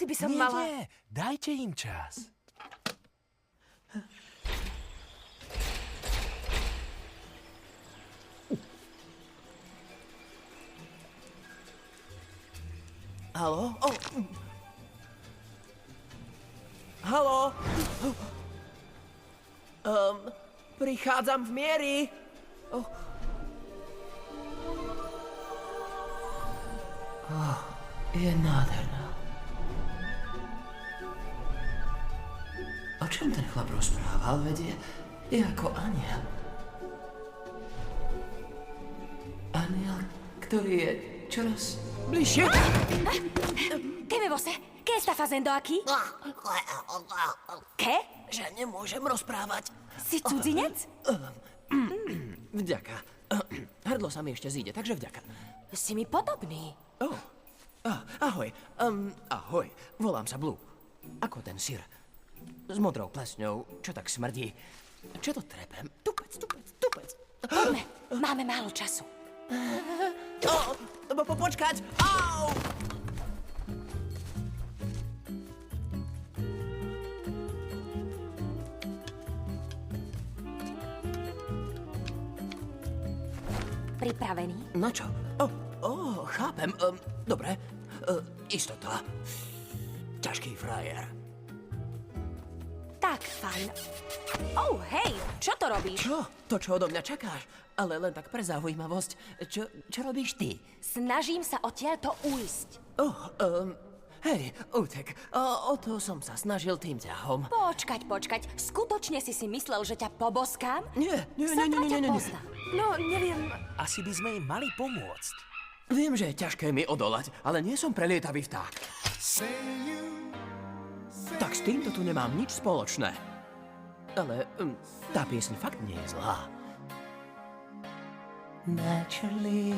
Asi by som mala... Nie, dajte im čas. Haló? Oh. Haló? Prichádzam v miery. Je nádherná. O čom ten chlap rozprával? Veď je ako aniel. Aniel, ktorý je čoraz bližšie. Che me você? Che sta facendo aquí? Che? Že nemôžem rozprávať. Si cudzinec? Vďaka. Hrdlo sa mi ešte zíde, takže vďaka. Si mi podobný. Ahoj. Ahoj. Volám sa Blue. Ako ten syr. S modrou plesňou, čo tak smrdí. Čo to trepem? Tupec. Poďme, máme málo času. Počkať! Au! Pripravený? Na čo? Chápem. Dobre. Istota. Ťažký frajer. Tak, fajn. Oh, hej, čo to robíš? Čo? To, čo odo mňa čakáš? Ale len tak pre zaujímavosť. Čo robíš ty? Snažím sa odtiaľto ujsť. Hej, útek. O to som sa snažil tým ťahom. Počkať. Skutočne si myslel, že ťa poboskám? Nie. Sotva ťa poznám. No, neviem. Asi by sme im mali pomôcť. Viem, že je ťažké mi odolať, ale nie som prelietavý vták. Tak s týmto tu nemám nič spoločné. Ale tá pieseň fakt nie je zlá. Naturally.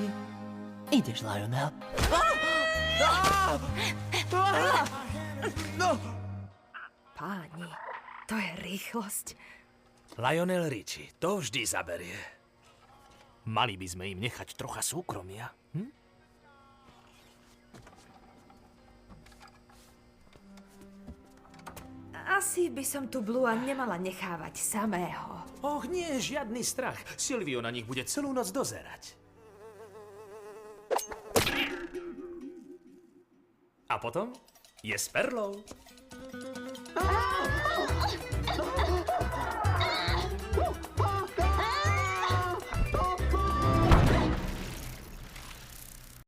Ideš, Lionel. No! Páni, to je rýchlosť. Lionel Richie, to vždy zaberie. Mali by sme im nechať trocha súkromia. Asi by som tu Blua nemala nechávať samého. Och, nie, žiadny strach. Silvio na nich bude celú noc dozerať. A potom je s Perlou.